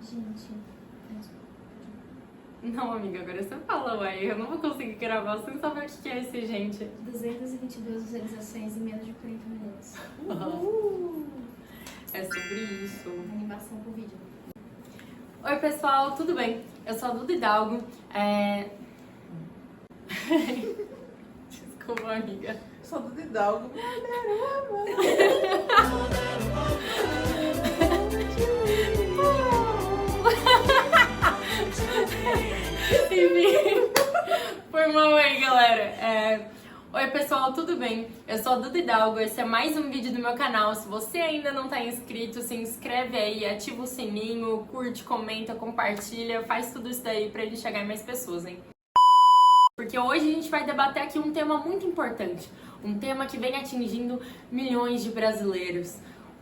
Gente, Não, amiga, agora você fala, ué. Eu não vou conseguir gravar sem saber o que é esse gente. 222 visualizações em menos de 40 minutos. É sobre isso. Animação pro vídeo. Oi, pessoal, tudo bem? Eu sou a Duda Hidalgo. Desculpa, amiga. Sou do Hidalgo. Enfim, foi mal aí, galera. Oi, pessoal, tudo bem? Eu sou a Duda Hidalgo, esse é mais um vídeo do meu canal. Se você ainda não tá inscrito, se inscreve aí, ativa o sininho, curte, comenta, compartilha, faz tudo isso daí pra ele chegar em mais pessoas, hein? Porque hoje a gente vai debater aqui um tema muito importante, um tema que vem atingindo milhões de brasileiros,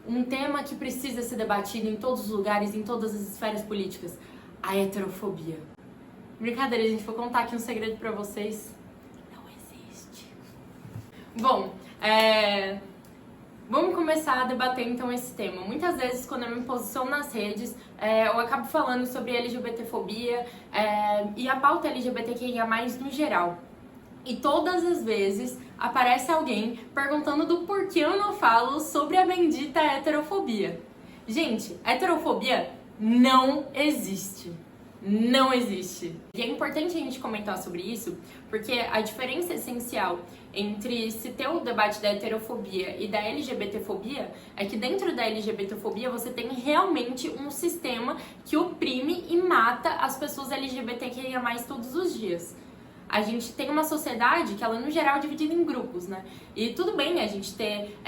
um tema que precisa ser debatido em todos os lugares, em todas as esferas políticas, a heterofobia. Brincadeira, gente, vou contar aqui um segredo pra vocês. Não existe. Bom, vamos começar a debater então esse tema. Muitas vezes, quando eu me posiciono nas redes, eu acabo falando sobre LGBTfobia e a pauta LGBTQIA+, no geral. E todas as vezes aparece alguém perguntando do porquê eu não falo sobre a bendita heterofobia. Gente, heterofobia não existe. Não existe. E é importante a gente comentar sobre isso, porque a diferença essencial entre se ter o debate da heterofobia e da LGBTfobia é que dentro da LGBTfobia você tem realmente um sistema que oprime e mata as pessoas LGBTQIA+, todos os dias. A gente tem uma sociedade que ela, no geral, é dividida em grupos, né? E tudo bem a gente ter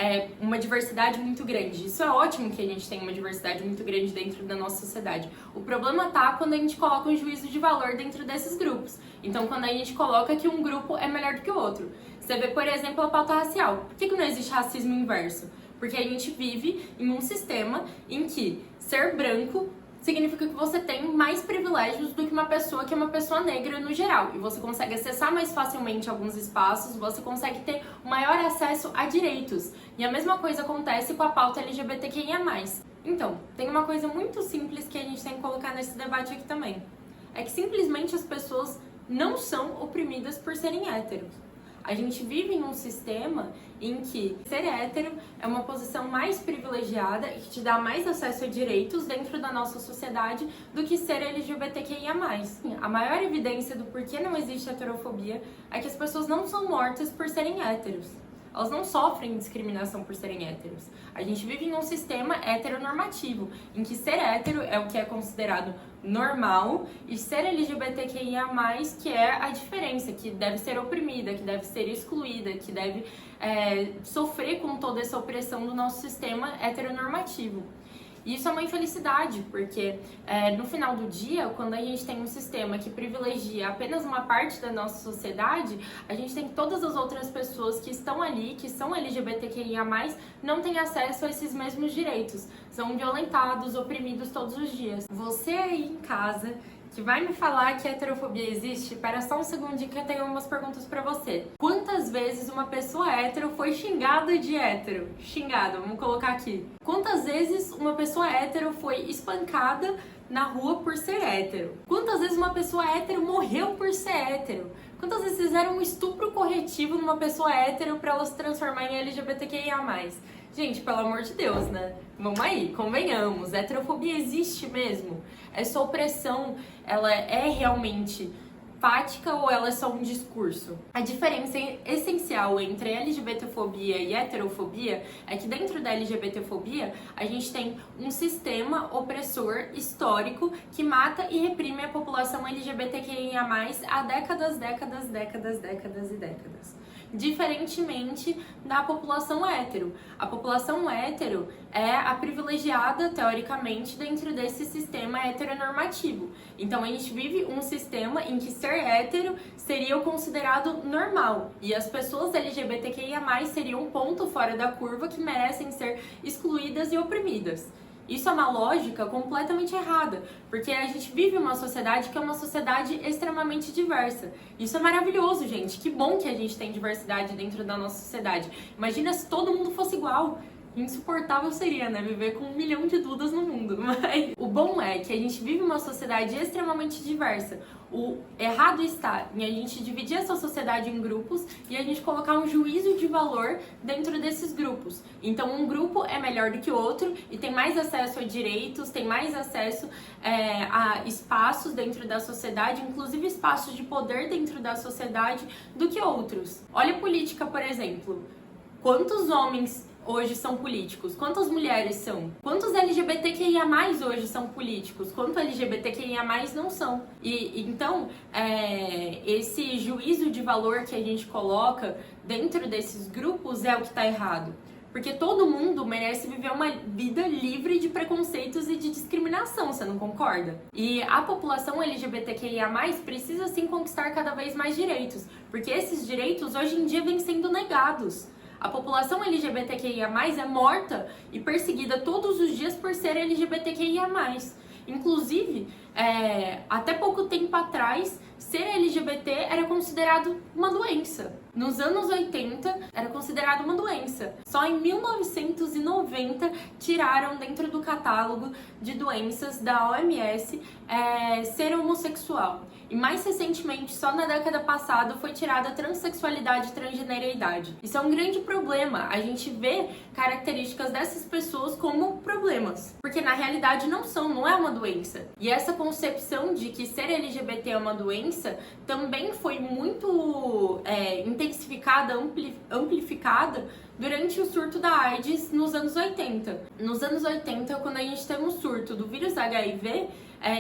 uma diversidade muito grande. Isso é ótimo que a gente tenha uma diversidade muito grande dentro da nossa sociedade. O problema tá quando a gente coloca um juízo de valor dentro desses grupos. Então, quando a gente coloca que um grupo é melhor do que o outro. Você vê, por exemplo, a pauta racial. Por que não existe racismo inverso? Porque a gente vive em um sistema em que ser branco significa que você tem mais privilégios do que uma pessoa que é uma pessoa negra no geral. E você consegue acessar mais facilmente alguns espaços, você consegue ter um maior acesso a direitos. E a mesma coisa acontece com a pauta LGBTQIA+. Então, tem uma coisa muito simples que a gente tem que colocar nesse debate aqui também. É que simplesmente as pessoas não são oprimidas por serem héteros. A gente vive em um sistema em que ser hétero é uma posição mais privilegiada e que te dá mais acesso a direitos dentro da nossa sociedade do que ser LGBTQIA+. A maior evidência do porquê não existe heterofobia é que as pessoas não são mortas por serem héteros. Elas não sofrem discriminação por serem héteros. A gente vive em um sistema heteronormativo, em que ser hétero é o que é considerado normal e ser LGBTQIA+, que é a diferença, que deve ser oprimida, que deve ser excluída, que deve sofrer com toda essa opressão do nosso sistema heteronormativo. E isso é uma infelicidade, porque no final do dia, quando a gente tem um sistema que privilegia apenas uma parte da nossa sociedade, a gente tem que todas as outras pessoas que estão ali, que são LGBTQIA+, não têm acesso a esses mesmos direitos. São violentados, oprimidos todos os dias. Você aí em casa que vai me falar que a heterofobia existe, espera só um segundinho que eu tenho umas perguntas pra você. Quantas vezes uma pessoa hétero foi xingada de hétero? Xingada, vamos colocar aqui. Quantas vezes uma pessoa hétero foi espancada na rua por ser hétero? Quantas vezes uma pessoa hétero morreu por ser hétero? Quantas vezes fizeram um estupro corretivo numa pessoa hétero pra ela se transformar em LGBTQIA+? Gente, pelo amor de Deus, né? Vamos aí, convenhamos, a heterofobia existe mesmo. Essa opressão, ela é realmente fática ou ela é só um discurso? A diferença essencial entre LGBTfobia e heterofobia é que dentro da LGBTfobia a gente tem um sistema opressor histórico que mata e reprime a população LGBTQIA+, há décadas e décadas. Diferentemente da população hétero. A população hétero é a privilegiada, teoricamente, dentro desse sistema heteronormativo. Então, a gente vive um sistema em que ser hétero seria o considerado normal. E as pessoas LGBTQIA+, seriam um ponto fora da curva que merecem ser excluídas e oprimidas. Isso é uma lógica completamente errada, porque a gente vive uma sociedade que é uma sociedade extremamente diversa. Isso é maravilhoso, gente. Que bom que a gente tem diversidade dentro da nossa sociedade. Imagina se todo mundo fosse igual. insuportável seria, né? Viver com 1 milhão de Dudas no mundo. Mas o bom é que a gente vive uma sociedade extremamente diversa. O errado está em a gente dividir essa sociedade em grupos e a gente colocar um juízo de valor dentro desses grupos. Então, um grupo é melhor do que o outro e tem mais acesso a direitos, tem mais acesso a espaços dentro da sociedade, inclusive espaços de poder dentro da sociedade, do que outros. Olha a política, por exemplo. Quantos homens hoje são políticos? Quantas mulheres são? Quantos LGBTQIA+ hoje são políticos? Quantos LGBTQIA+ não são? E então, esse juízo de valor que a gente coloca dentro desses grupos é o que está errado. Porque todo mundo merece viver uma vida livre de preconceitos e de discriminação, você não concorda? E a população LGBTQIA+ precisa sim conquistar cada vez mais direitos, porque esses direitos hoje em dia vêm sendo negados. A população LGBTQIA+ é morta e perseguida todos os dias por ser LGBTQIA+. Inclusive, até pouco tempo atrás, ser LGBT era considerado uma doença. Nos anos 80, era considerado uma doença. Só em 1990 tiraram dentro do catálogo de doenças da OMS ser homossexual. E mais recentemente, só na década passada, foi tirada a transexualidade e transgeneridade. Isso é um grande problema. A gente vê características dessas pessoas como problemas. Porque na realidade não é uma doença. E essa concepção de que ser LGBT é uma doença também foi muito intensificada, amplificada durante o surto da AIDS nos anos 80. Nos anos 80, quando a gente teve um surto do vírus HIV,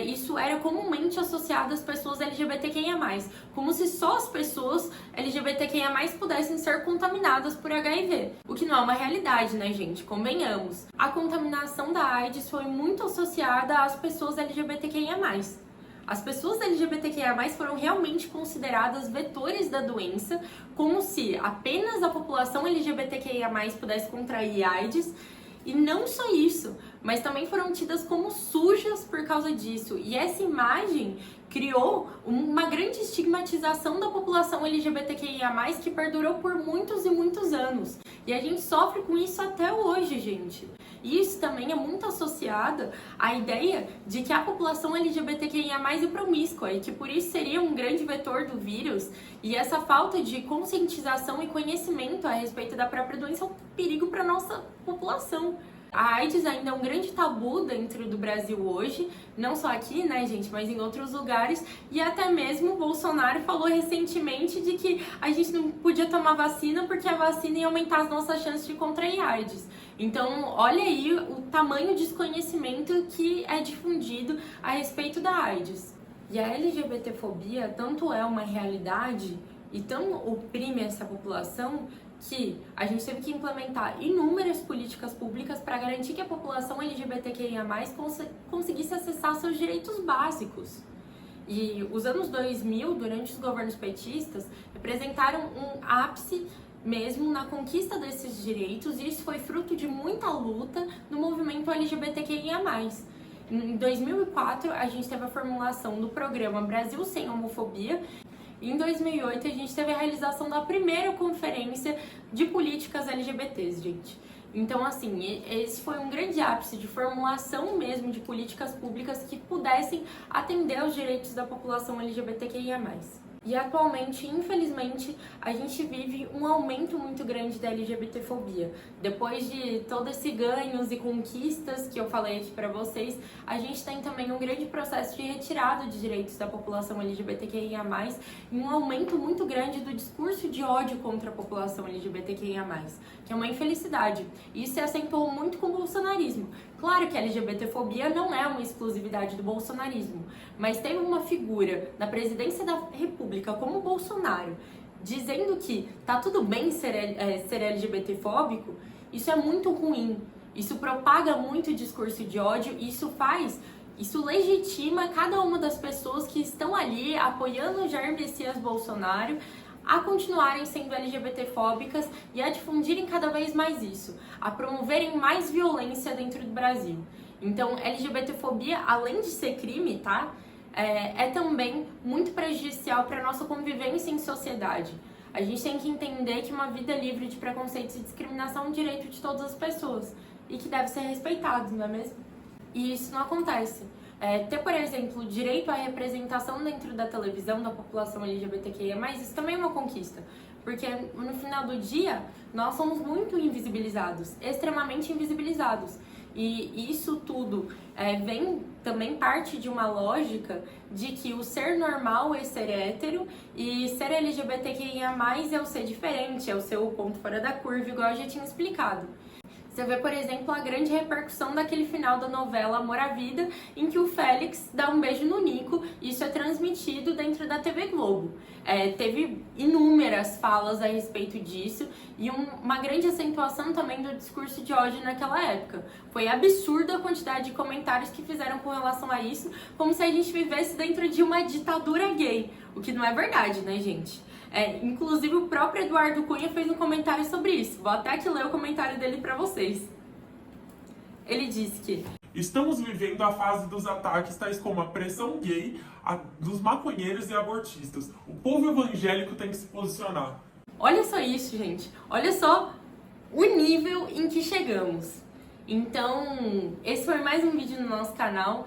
isso era comumente associado às pessoas LGBTQIA+, como se só as pessoas LGBTQIA+, pudessem ser contaminadas por HIV, o que não é uma realidade, né, gente? Convenhamos. A contaminação da AIDS foi muito associada às pessoas LGBTQIA+. As pessoas LGBTQIA+, foram realmente consideradas vetores da doença, como se apenas a população LGBTQIA+, pudesse contrair AIDS. E não só isso, mas também foram tidas como sujas por causa disso. E essa imagem criou uma grande estigmatização da população LGBTQIA+, que perdurou por muitos e muitos anos. E a gente sofre com isso até hoje, gente. E isso também é muito associado à ideia de que a população LGBTQIA+ é promíscua e que por isso seria um grande vetor do vírus. E essa falta de conscientização e conhecimento a respeito da própria doença é um perigo para a nossa população. A AIDS ainda é um grande tabu dentro do Brasil hoje, não só aqui, né, gente, mas em outros lugares. E até mesmo o Bolsonaro falou recentemente de que a gente não podia tomar vacina porque a vacina ia aumentar as nossas chances de contrair AIDS. Então, olha aí o tamanho de desconhecimento que é difundido a respeito da AIDS. E a LGBTfobia tanto é uma realidade e tão oprime essa população que a gente teve que implementar inúmeras políticas públicas para garantir que a população LGBTQIA+ conseguisse acessar seus direitos básicos. E os anos 2000, durante os governos petistas, representaram um ápice mesmo na conquista desses direitos, e isso foi fruto de muita luta no movimento LGBTQIA+. Em 2004, a gente teve a formulação do programa Brasil Sem Homofobia. Em 2008, a gente teve a realização da primeira conferência de políticas LGBTs, gente. Então, assim, esse foi um grande ápice de formulação mesmo de políticas públicas que pudessem atender aos direitos da população LGBTQIA+. E atualmente, infelizmente, a gente vive um aumento muito grande da LGBTfobia. Depois de todos esses ganhos e conquistas que eu falei aqui pra vocês, a gente tem também um grande processo de retirada de direitos da população LGBTQIA+, e um aumento muito grande do discurso de ódio contra a população LGBTQIA+, que é uma infelicidade. E isso se acentuou muito com o bolsonarismo. Claro que a LGBTfobia não é uma exclusividade do bolsonarismo, mas teve uma figura na presidência da República como o Bolsonaro dizendo que tá tudo bem ser LGBTfóbico. Isso é muito ruim, isso propaga muito discurso de ódio, e isso legitima cada uma das pessoas que estão ali apoiando o Jair Messias Bolsonaro a continuarem sendo LGBTfóbicas e a difundirem cada vez mais isso, a promoverem mais violência dentro do Brasil. Então, LGBTfobia, além de ser crime, tá? É também muito prejudicial para a nossa convivência em sociedade. A gente tem que entender que uma vida livre de preconceitos e discriminação é um direito de todas as pessoas e que deve ser respeitado, não é mesmo? E isso não acontece. Ter, por exemplo, direito à representação dentro da televisão da população LGBTQIA+, isso também é uma conquista. Porque no final do dia, nós somos muito invisibilizados, extremamente invisibilizados. E isso tudo vem também parte de uma lógica de que o ser normal é ser hétero e ser LGBTQIA+, é o ser diferente, é o ser o ponto fora da curva, igual eu já tinha explicado. Você vê, por exemplo, a grande repercussão daquele final da novela Amor à Vida, em que o Félix dá um beijo no Nico, e isso é transmitido dentro da TV Globo. Teve inúmeras falas a respeito disso e uma grande acentuação também do discurso de ódio naquela época. Foi absurda a quantidade de comentários que fizeram com relação a isso, como se a gente vivesse dentro de uma ditadura gay, o que não é verdade, né, gente? Inclusive o próprio Eduardo Cunha fez um comentário sobre isso. Vou até aqui ler o comentário dele pra vocês. Ele disse que estamos vivendo a fase dos ataques tais como a pressão gay, dos maconheiros e abortistas. O povo evangélico tem que se posicionar. olha só isso, gente. Olha só o nível em que chegamos. Então, esse foi mais um vídeo no nosso canal,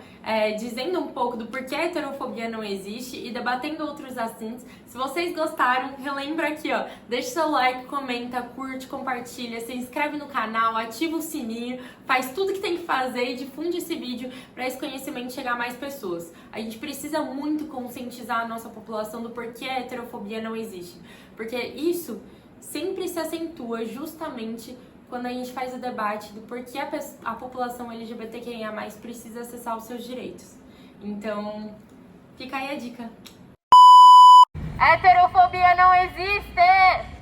dizendo um pouco do porquê a heterofobia não existe e debatendo outros assuntos. Se vocês gostaram, relembra aqui, ó, deixa seu like, comenta, curte, compartilha, se inscreve no canal, ativa o sininho, faz tudo que tem que fazer e difunde esse vídeo para esse conhecimento chegar a mais pessoas. A gente precisa muito conscientizar a nossa população do porquê a heterofobia não existe, porque isso sempre se acentua justamente quando a gente faz o debate do porquê a população LGBTQIA+, precisa acessar os seus direitos. Então, fica aí a dica. Heterofobia não existe!